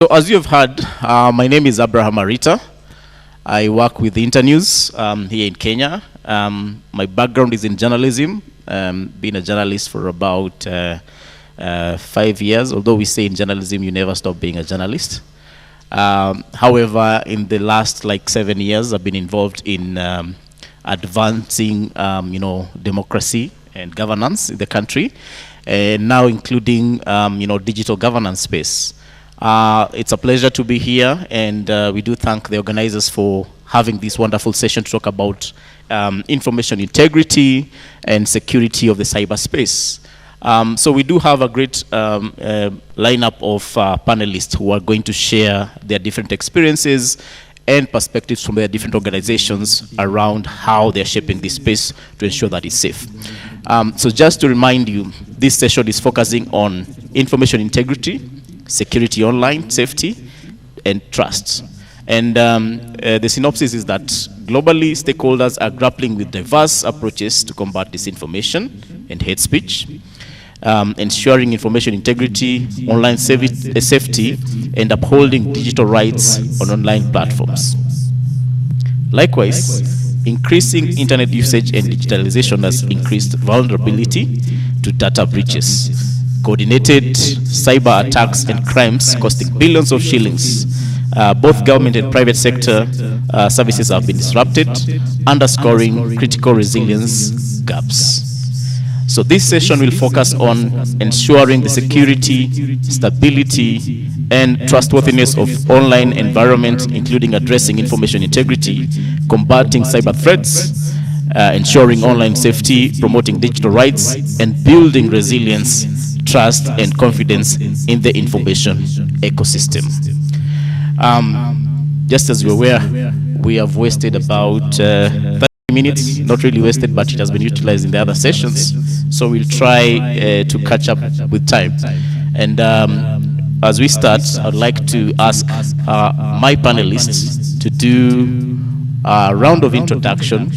So as you have heard, my name is Abraham Arita. I work with Internews here in Kenya. My background is in journalism, been a journalist for about 5 years, although we say in journalism you never stop being a journalist. However, in the last 7 years, I've been involved in advancing democracy and governance in the country, and now including digital governance space. It's a pleasure to be here, and we do thank the organizers for having this wonderful session to talk about information integrity and security of the cyberspace. So we do have a great lineup of panelists who are going to share their different experiences and perspectives from their different organizations around how they're shaping this space to ensure that it's safe. So just to remind you, this session is focusing on information integrity, security online, safety, and trust. And the synopsis is that globally, stakeholders are grappling with diverse approaches to combat disinformation and hate speech, ensuring information integrity, online safety, and upholding digital rights on online platforms. Likewise, increasing internet usage and digitalization has increased vulnerability to data breaches. Coordinated cyber attacks and crimes costing billions of shillings. Both government and private sector services have been disrupted, underscoring critical resilience gaps. So this session will focus on ensuring the security, stability, and trustworthiness of online environment, including addressing information integrity, combating cyber threats, ensuring online safety, promoting digital rights, and building resilience, trust, and confidence in the information ecosystem. Just as you're aware, we have wasted about 30 minutes, not really wasted, but it has been utilized in the other sessions. So we'll try to catch up with time. And as we start, I'd like to ask my panelists to do a round of introduction,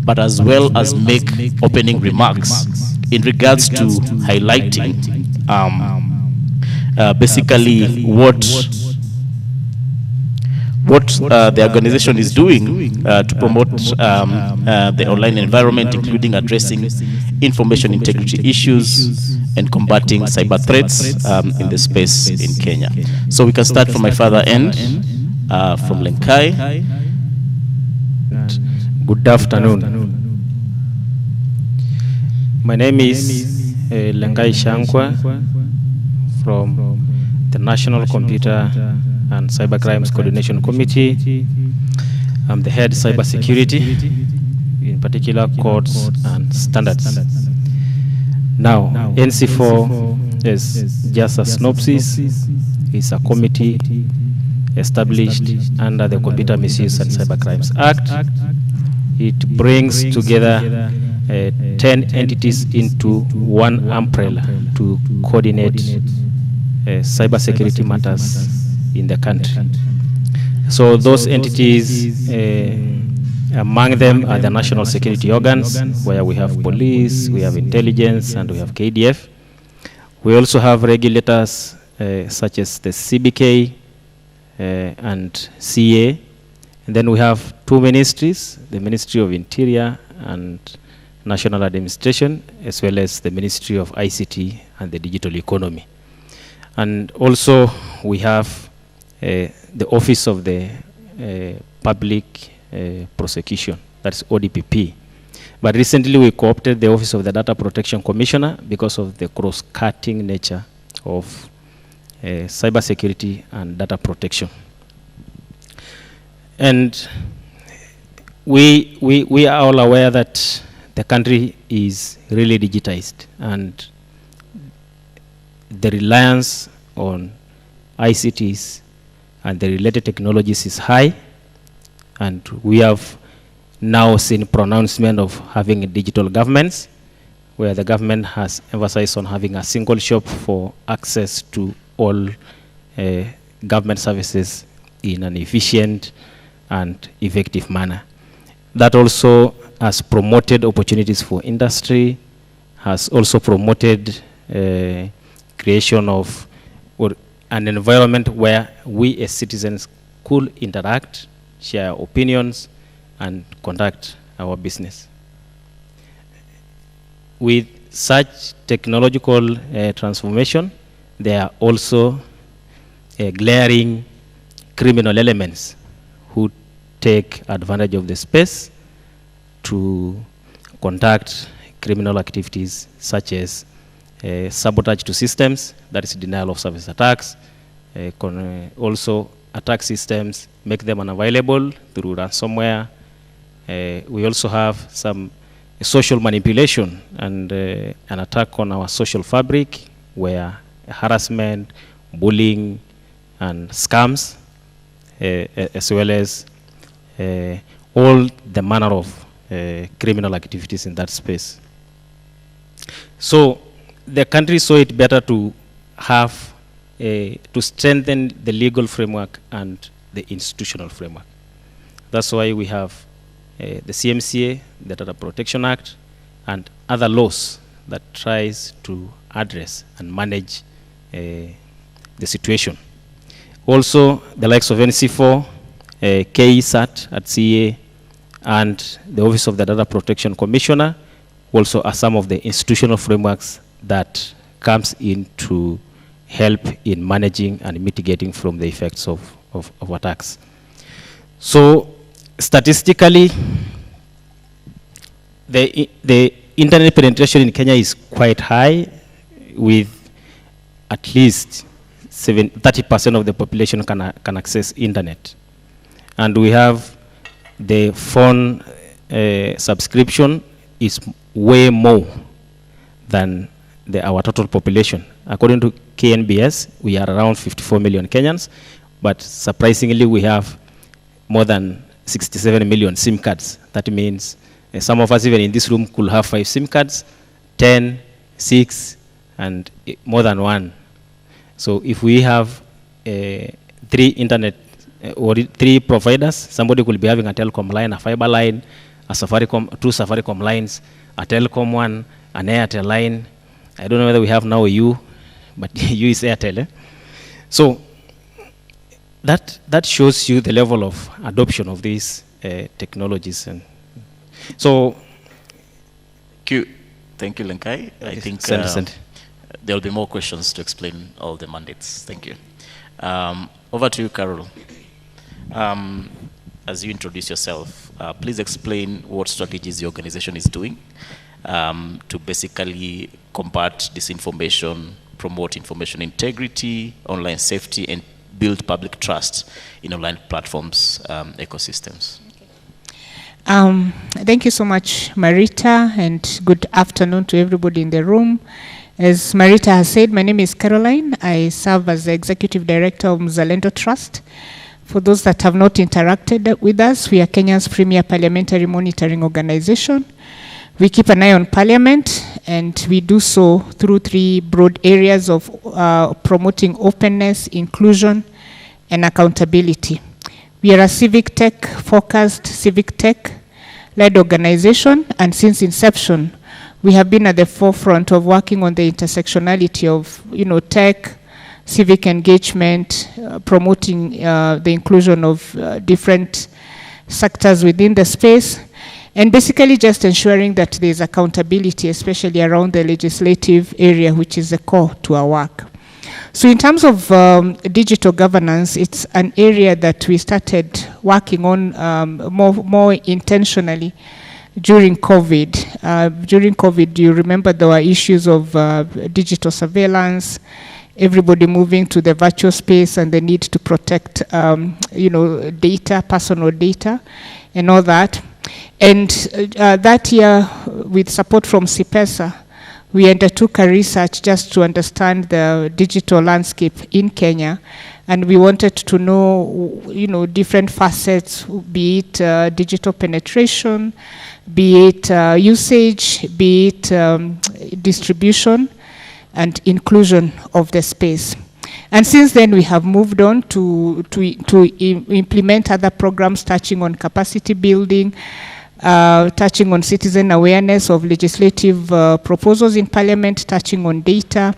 but as well as make opening remarks in regards to highlighting basically what the organization is doing to promote the online environment, including addressing information integrity issues and combating cyber threats in the space in Kenya. So we can start from my further end, from Lenkai. Good afternoon. My name is Lenkai Shankwa from the National Computer and Cybercrimes Coordination Committee. I'm the head cybersecurity, in particular codes and standards. Now, NC4 is just a synopsis. It's a committee established under the Computer Misuse and Cybercrimes Act. It brings together 10 entities into one umbrella to coordinate cybersecurity matters in the country. So those entities, among them are the national security organs, where we have police, we have intelligence, and we have KDF. We also have regulators such as the CBK and CA. And then we have two ministries, the Ministry of Interior and National Administration, as well as the Ministry of ICT and the Digital Economy. And also we have the Office of the Public Prosecution, that's ODPP. But recently we co-opted the Office of the Data Protection Commissioner because of the cross-cutting nature of cybersecurity and data protection. And we are all aware that the country is really digitized, and the reliance on ICTs and the related technologies is high, and we have now seen pronouncement of having a digital governments, where the government has emphasized on having a single shop for access to all government services in an efficient and effective manner. That also has promoted opportunities for industry, has also promoted creation of, or an environment where we as citizens could interact, share opinions, and conduct our business. With such technological transformation, there are also glaring criminal elements who take advantage of the space to conduct criminal activities such as sabotage to systems, that is denial of service attacks, also attack systems, make them unavailable through ransomware. We also have some social manipulation and an attack on our social fabric where harassment, bullying, and scams, as well as all the manner of criminal activities in that space. So the country saw it better to have to strengthen the legal framework and the institutional framework. That's why we have the CMCA, the Data Protection Act, and other laws that tries to address and manage the situation. Also, the likes of NC4, KESAT at CA, and the Office of the Data Protection Commissioner also are some of the institutional frameworks that comes in to help in managing and mitigating from the effects of attacks. So statistically, the internet penetration in Kenya is quite high, with at least 30% of the population can access internet. And we have the phone subscription is way more than our total population. According to KNBS, we are around 54 million Kenyans, but surprisingly, we have more than 67 million SIM cards. That means some of us even in this room could have 5 SIM cards, 10, 6, and more than 1. So if we have 3 internet or 3 providers, somebody could be having a telecom line, a fiber line, a Safaricom, 2 Safaricom lines, a telecom one, an Airtel line. I don't know whether we have now a U, but U is Airtel. So that shows you the level of adoption of these technologies. And so, thank you, Lenkai. I think there will be more questions to explain all the mandates. Thank you. Over to you, Carol. As you introduce yourself, please explain what strategies the organization is doing to basically combat disinformation, promote information integrity, online safety, and build public trust in online platforms ecosystems. Thank you so much, Marita, and good afternoon to everybody in the room. As Marita has said, my name is Caroline. I serve as the Executive Director of Mzalendo Trust. For those that have not interacted with us, we are Kenya's premier parliamentary monitoring organization. We keep an eye on Parliament, and we do so through 3 broad areas of promoting openness, inclusion, and accountability. We are a civic tech-focused, civic tech-led organization, and since inception, we have been at the forefront of working on the intersectionality of, tech, civic engagement, promoting the inclusion of different sectors within the space, and basically just ensuring that there's accountability, especially around the legislative area, which is the core to our work. So in terms of digital governance, it's an area that we started working on more intentionally during COVID. During COVID, you remember there were issues of digital surveillance, everybody moving to the virtual space, and the need to protect, data, personal data, and all that. And that year, with support from CIPESA, we undertook a research just to understand the digital landscape in Kenya, and we wanted to know, different facets, be it digital penetration, be it usage, be it distribution, and inclusion of the space. And since then, we have moved on to implement other programs touching on capacity building, touching on citizen awareness of legislative proposals in Parliament, touching on data.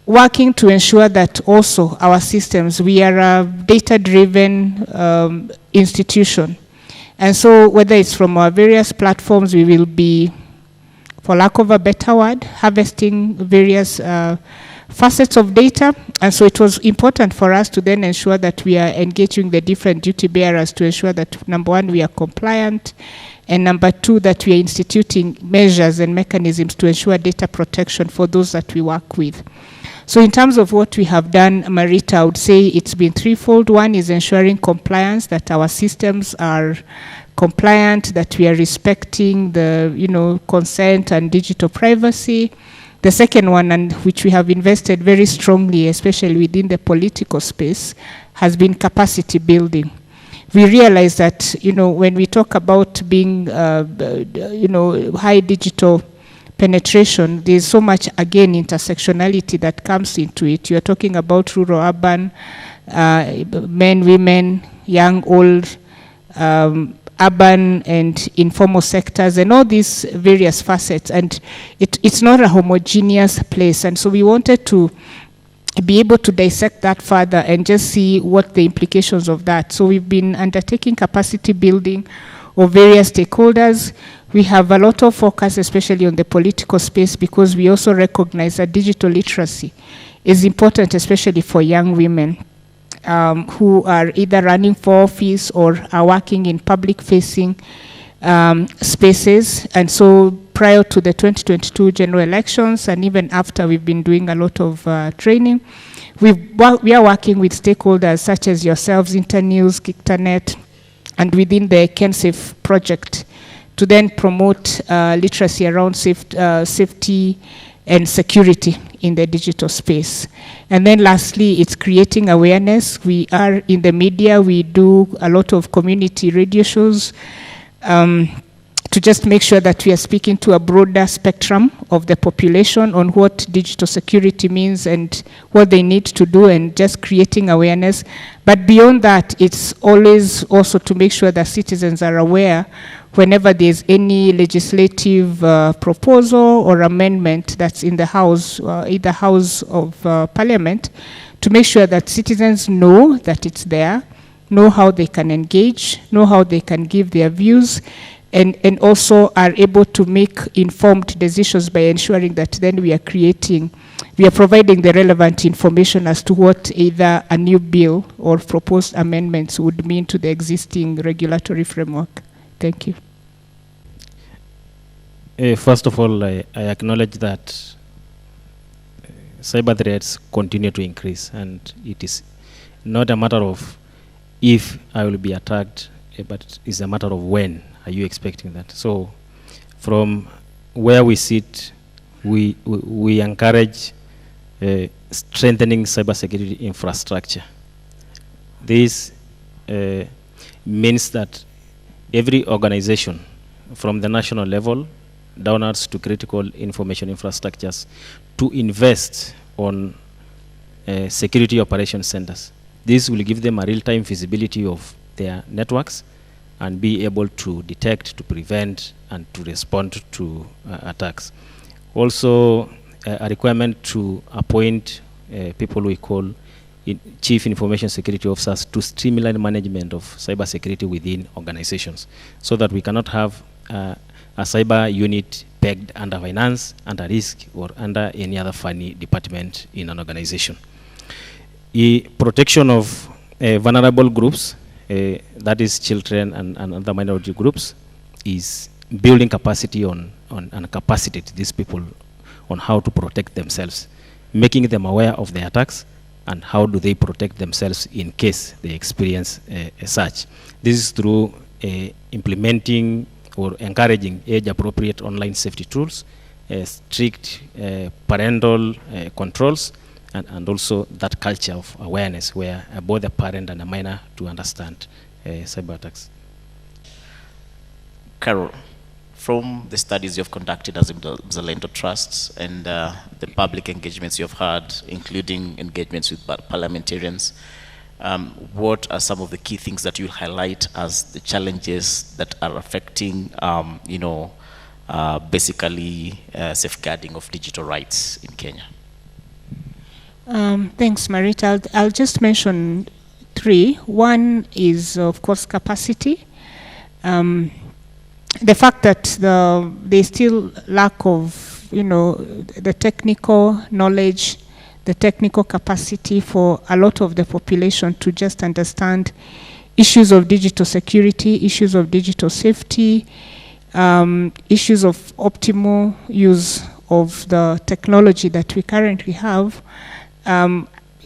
working to ensure that also our systems, we are a data-driven institution. And so whether it's from our various platforms, we will be, for lack of a better word, harvesting various facets of data. And so it was important for us to then ensure that we are engaging the different duty bearers to ensure that, number one, we are compliant, and number two, that we are instituting measures and mechanisms to ensure data protection for those that we work with. So in terms of what we have done, Marita, I would say it's been threefold. One is ensuring compliance, that our systems are compliant, that we are respecting the consent and digital privacy. The second one, and which we have invested very strongly, especially within the political space, has been capacity building. We realize that, when we talk about being, high digital penetration, there's so much, again, intersectionality that comes into it. You're talking about rural, urban, men, women, young, old, urban and informal sectors, and all these various facets. And it's not a homogeneous place. And so we wanted to be able to dissect that further and just see what the implications of that. So we've been undertaking capacity building of various stakeholders. We have a lot of focus, especially on the political space, because we also recognize that digital literacy is important, especially for young women who are either running for office or are working in public-facing spaces. And so prior to the 2022 general elections, and even after, we've been doing a lot of training. We are working with stakeholders such as yourselves, Internews, Kiktanet, and within the KenSafe project to then promote literacy around safety and security in the digital space. And then lastly, it's creating awareness. We are in the media. We do a lot of community radio shows to just make sure that we are speaking to a broader spectrum of the population on what digital security means and what they need to do, and just creating awareness. But beyond that, it's always also to make sure that citizens are aware whenever there's any legislative proposal or amendment that's in the House, either House of Parliament, to make sure that citizens know that it's there, know how they can engage, know how they can give their views, and also are able to make informed decisions by ensuring that then we are providing the relevant information as to what either a new bill or proposed amendments would mean to the existing regulatory framework. Thank you. First of all, I acknowledge that cyber threats continue to increase, and it is not a matter of if I will be attacked, but it's a matter of when are you expecting that. So from where we sit, we encourage strengthening cybersecurity infrastructure. This means that every organization from the national level downwards to critical information infrastructures to invest on security operation centers. This will give them a real-time visibility of their networks and be able to detect, to prevent, and to respond to attacks. Also, a requirement to appoint people we call chief information security officers to streamline management of cybersecurity within organizations, so that we cannot have a cyber unit pegged under finance, under risk, or under any other funny department in an organization. Protection of vulnerable groups, that is children and other minority groups, is building capacity and capacitate these people on how to protect themselves, making them aware of the attacks and how do they protect themselves in case they experience such. This is through implementing or encouraging age-appropriate online safety tools, strict parental controls, and also that culture of awareness where both a parent and a minor to understand cyber attacks. Carol, from the studies you've conducted as Mzalendo Trust and the public engagements you've had, including engagements with parliamentarians, what are some of the key things that you highlight as the challenges that are affecting, basically safeguarding of digital rights in Kenya? Thanks, Marita. I'll just mention three. One is, of course, capacity. The fact that there's still lack of, the technical knowledge, the technical capacity for a lot of the population to just understand issues of digital security, issues of digital safety, issues of optimal use of the technology that we currently have,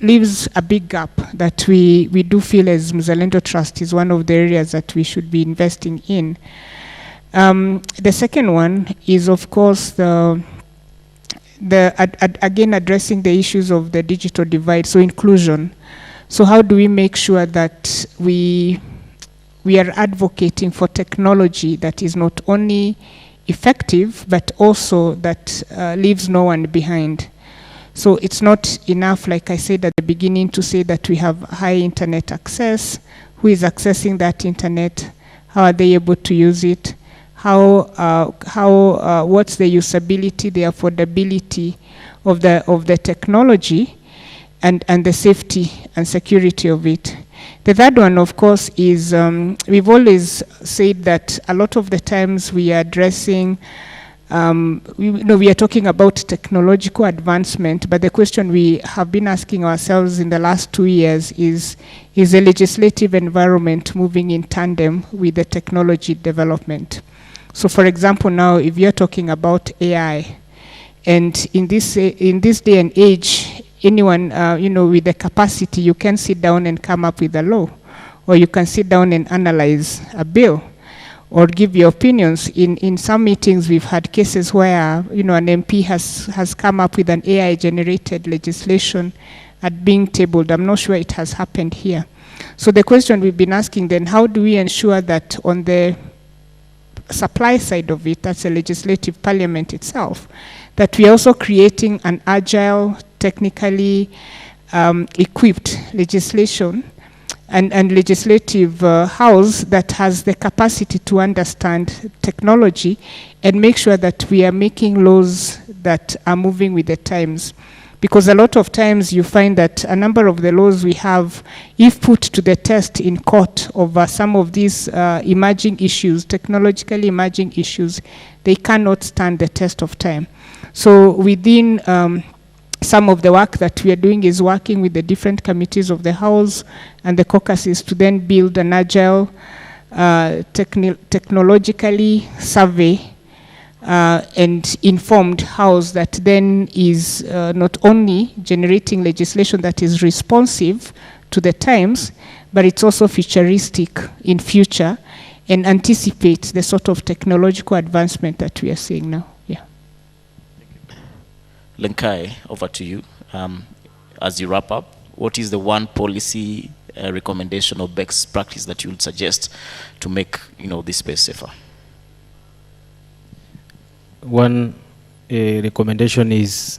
leaves a big gap that we do feel as Mzalendo Trust is one of the areas that we should be investing in. The second one is, of course, again addressing the issues of the digital divide, so inclusion. So how do we make sure that we are advocating for technology that is not only effective, but also that leaves no one behind? So it's not enough, like I said at the beginning, to say that we have high internet access. Who is accessing that internet? How are they able to use it? What's the usability, the affordability of the technology, and the safety and security of it? The third one, of course, is we've always said that a lot of the times we are addressing, we are talking about technological advancement, but the question we have been asking ourselves in the last 2 years is the legislative environment moving in tandem with the technology development? So, for example, now if you're talking about AI, and in this day and age, anyone with the capacity, you can sit down and come up with a law, or you can sit down and analyze a bill, or give your opinions. In some meetings, we've had cases where an MP has come up with an AI-generated legislation at being tabled. I'm not sure it has happened here. So the question we've been asking then, how do we ensure that on the supply side of it, that's a legislative parliament itself, that we are also creating an agile, technically equipped legislation and legislative house that has the capacity to understand technology and make sure that we are making laws that are moving with the times. Because a lot of times you find that a number of the laws we have, if put to the test in court over some of these emerging issues, technologically emerging issues, they cannot stand the test of time. So within some of the work that we are doing is working with the different committees of the House and the caucuses to then build an agile, technologically survey and informed House that then is not only generating legislation that is responsive to the times, but it's also futuristic in future and anticipates the sort of technological advancement that we are seeing now. Yeah. Lenkai, over to you. As you wrap up, what is the one policy recommendation or best practice that you would suggest to make this space safer? One recommendation is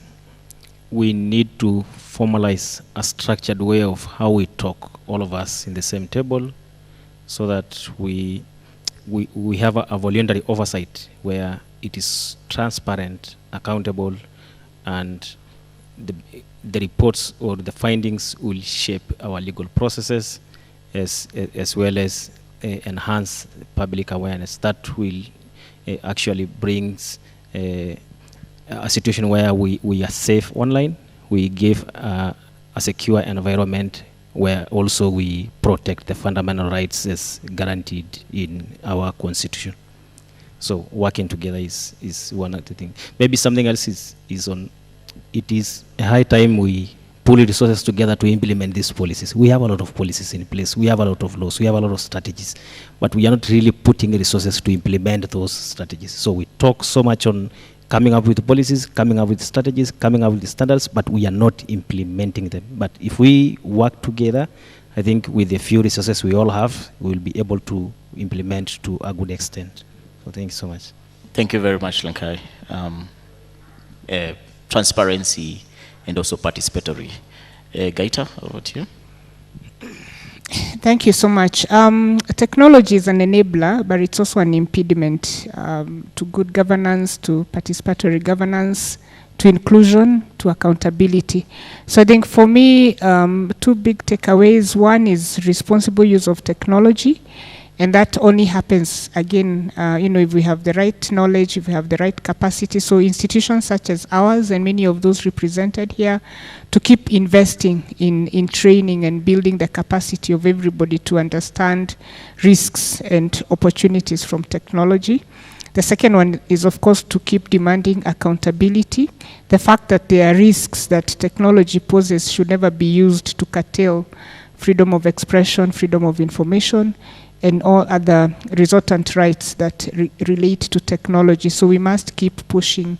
we need to formalize a structured way of how we talk, all of us in the same table, so that we have a voluntary oversight where it is transparent, accountable, and the reports or the findings will shape our legal processes as well as enhance public awareness. That will actually brings a situation where we are safe online. We give a secure environment where also we protect the fundamental rights as guaranteed in our constitution. So working together is one of the things. Maybe something else is on, it is a high time we pull resources together to implement these policies. We have a lot of policies in place. We have a lot of laws. We have a lot of strategies. But we are not really putting resources to implement those strategies. So we talk so much on coming up with policies, coming up with strategies, coming up with standards, but we are not implementing them. But if we work together, I think with the few resources we all have, we will be able to implement to a good extent. So thank you so much. Thank you very much, Lenkai. Transparency and also participatory. Gaita, over to you. Thank you so much. Technology is an enabler, but it's also an impediment to good governance, to participatory governance, to inclusion, to accountability. So I think for me, two big takeaways. One is responsible use of technology, and that only happens, again, if we have the right knowledge, if we have the right capacity. So institutions such as ours and many of those represented here, to keep investing in training and building the capacity of everybody to understand risks and opportunities from technology. The second one is, of course, to keep demanding accountability. The fact that there are risks that technology poses should never be used to curtail freedom of expression, freedom of information, and all other resultant rights that relate to technology. So we must keep pushing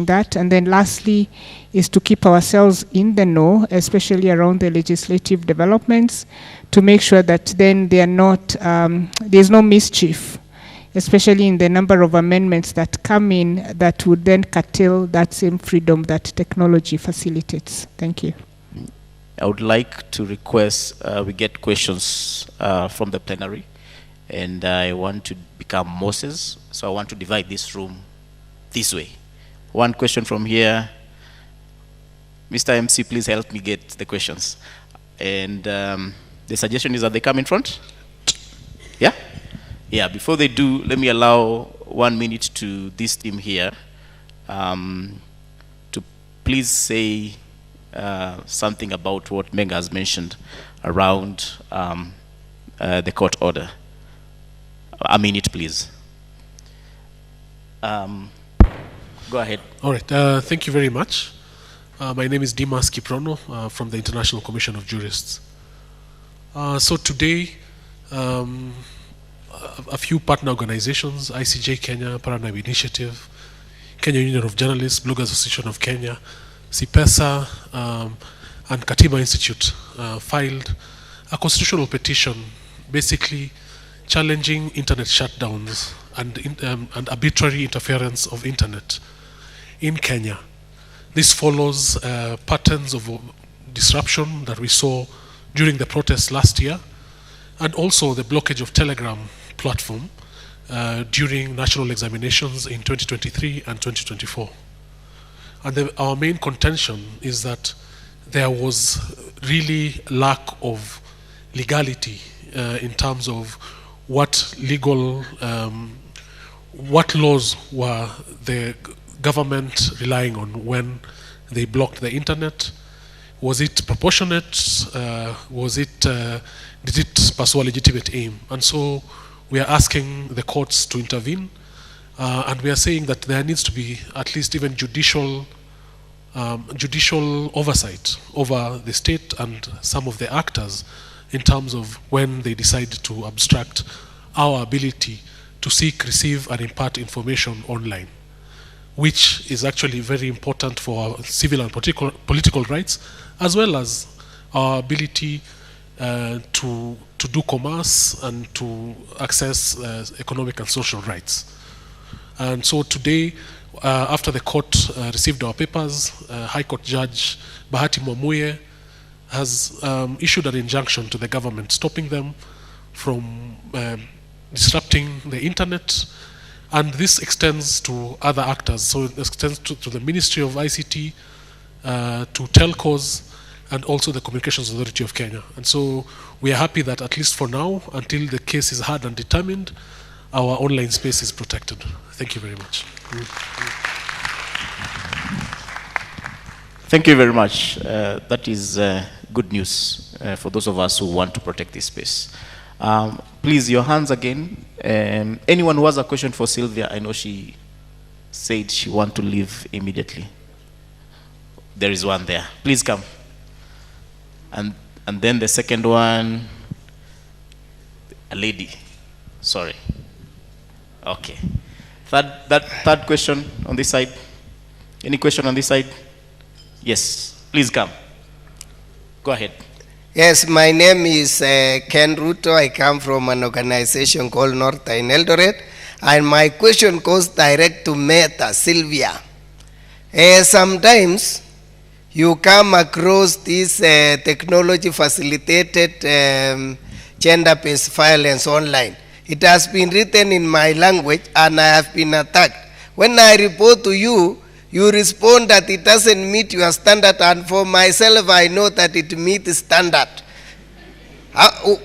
that. And then lastly is to keep ourselves in the know, especially around the legislative developments, to make sure that then they are not, there's no mischief, especially in the number of amendments that come in that would then curtail that same freedom that technology facilitates. Thank you. I would like to request we get questions from the plenary, and I want to become Moses, so I want to divide this room this way. One question from here. Mr. MC, please help me get the questions. And the suggestion is that they come in front? Yeah? Yeah, before they do, let me allow 1 minute to this team here to please say something about what Menga has mentioned around the court order. A minute, please. Go ahead. All right. Thank you very much. My name is Dimas Kiprono from the International Commission of Jurists. So today, a few partner organizations, ICJ Kenya, Paradigm Initiative, Kenya Union of Journalists, Bloggers Association of Kenya, CIPESA, and Katiba Institute filed a constitutional petition basically challenging internet shutdowns and arbitrary interference of internet in Kenya. This follows patterns of disruption that we saw during the protests last year, and also the blockage of Telegram platform during national examinations in 2023 and 2024. And our main contention is that there was really lack of legality in terms of what laws were the government relying on when they blocked the internet. Was it proportionate? Did it pursue a legitimate aim? And so we are asking the courts to intervene, and we are saying that there needs to be at least even judicial oversight over the state and some of the actors in terms of when they decide to obstruct our ability to seek, receive, and impart information online, which is actually very important for our civil and political rights, as well as our ability to do commerce and to access economic and social rights. And so today, after the court received our papers, High Court Judge Bahati Mwamuye has issued an injunction to the government stopping them from disrupting the internet, and this extends to other actors. So it extends to the Ministry of ICT, to telcos, and also the Communications Authority of Kenya. And so we are happy that at least for now, until the case is heard and determined, our online space is protected. Thank you very much. Thank you very much. That is good news for those of us who want to protect this space. Please, your hands again. Anyone who has a question for Sylvia, I know she said she wants to leave immediately. There is one there. Please come. And then the second one, a lady. Sorry. Okay. Third question on this side. Any question on this side? Yes. Please come. Go ahead. Yes, my name is Ken Ruto. I come from an organization called North in Eldoret. And my question goes direct to Meta, Sylvia. Sometimes you come across this technology facilitated gender-based violence online. It has been written in my language and I have been attacked. When I report to you, You respond that it doesn't meet your standard, and for myself, I know that it meets standard.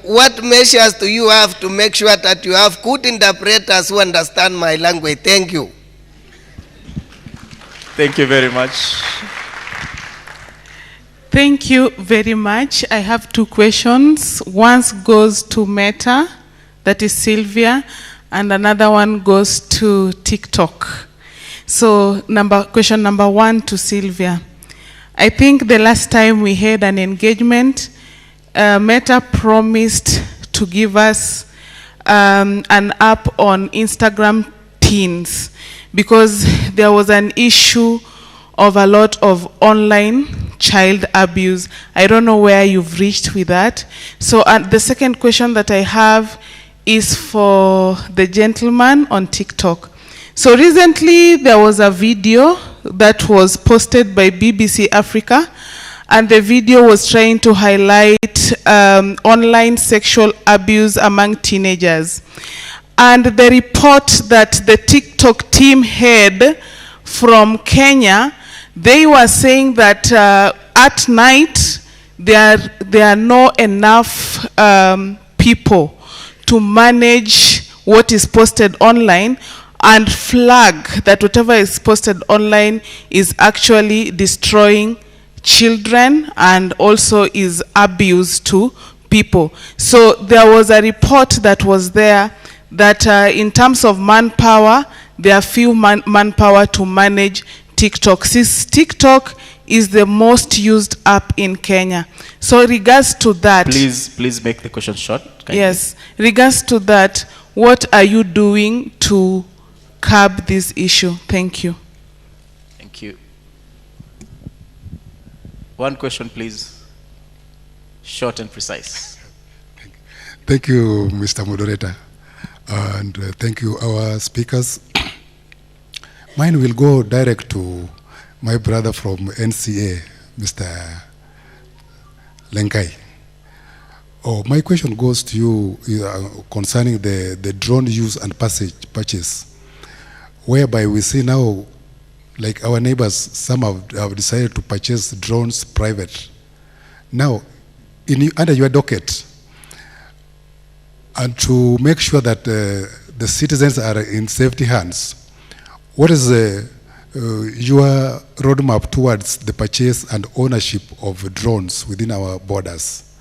What measures do you have to make sure that you have good interpreters who understand my language? Thank you. Thank you very much. Thank you very much. I have two questions. One goes to Meta, that is Sylvia, and another one goes to TikTok. So question number one to Sylvia. I think the last time we had an engagement, Meta promised to give us an app on Instagram Teens, because there was an issue of a lot of online child abuse. I don't know where you've reached with that. So the second question that I have is for the gentleman on TikTok. So recently there was a video that was posted by BBC Africa, and the video was trying to highlight online sexual abuse among teenagers. And the report that the TikTok team had from Kenya, they were saying that at night there are not enough people to manage what is posted online and flag that whatever is posted online is actually destroying children and also is abuse to people. So there was a report that was there that in terms of manpower, there are few manpower to manage TikTok. Since TikTok is the most used app in Kenya. So regards to that. Please make the question short. Yes. Regards to that, what are you doing to curb this issue? Thank you. Thank you. One question, please. Short and precise. Thank you, Mr. Moderator. And thank you, our speakers. Mine will go direct to my brother from NCA, Mr. Lenkai. My question goes to you concerning the drone use and purchase, whereby we see now, like our neighbors, some have decided to purchase drones private. Now, under your docket, and to make sure that the citizens are in safety hands, what is your roadmap towards the purchase and ownership of drones within our borders?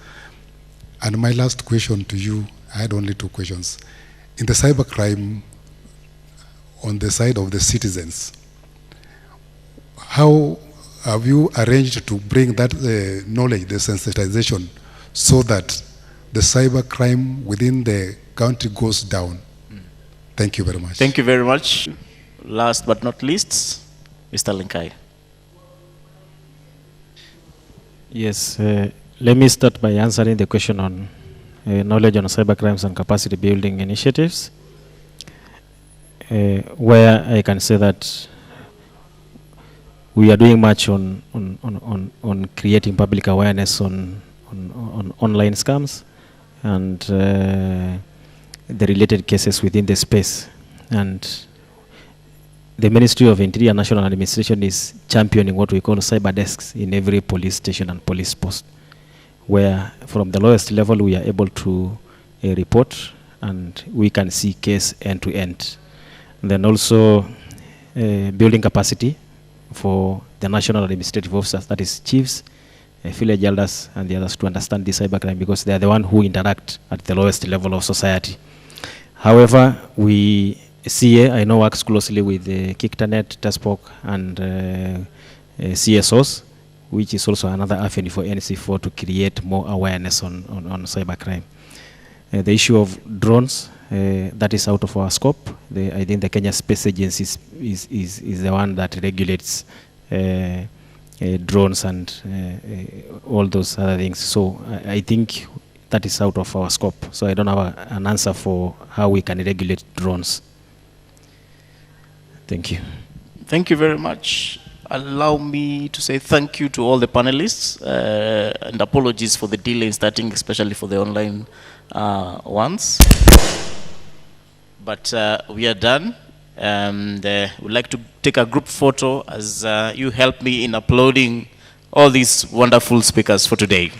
And my last question to you, I had only two questions. In the cybercrime, on the side of the citizens, how have you arranged to bring that knowledge, the sensitization, so that the cybercrime within the country goes down? Thank you very much. Thank you very much. Last but not least, Mr. Lenkai. Yes, let me start by answering the question on knowledge on cybercrimes and capacity building initiatives, where I can say that we are doing much on creating public awareness on online scams and the related cases within the space. And the Ministry of Interior and National Administration is championing what we call cyber desks in every police station and police post, where from the lowest level we are able to report and we can see case end to end. And then also building capacity for the national administrative officers, that is chiefs, village elders, and the others, to understand the cybercrime, because they are the one who interact at the lowest level of society. However, CA, I know, works closely with Kiktanet, TESPOC, and CSOs, which is also another avenue for NC4 to create more awareness on cybercrime. The issue of drones, that is out of our scope. I think the Kenya Space Agency is the one that regulates drones and all those other things. So I think that is out of our scope. So I don't have an answer for how we can regulate drones. Thank you. Thank you very much. Allow me to say thank you to all the panelists and apologies for the delay in starting, especially for the online ones. But we are done. and would like to take a group photo as you help me in uploading all these wonderful speakers for today.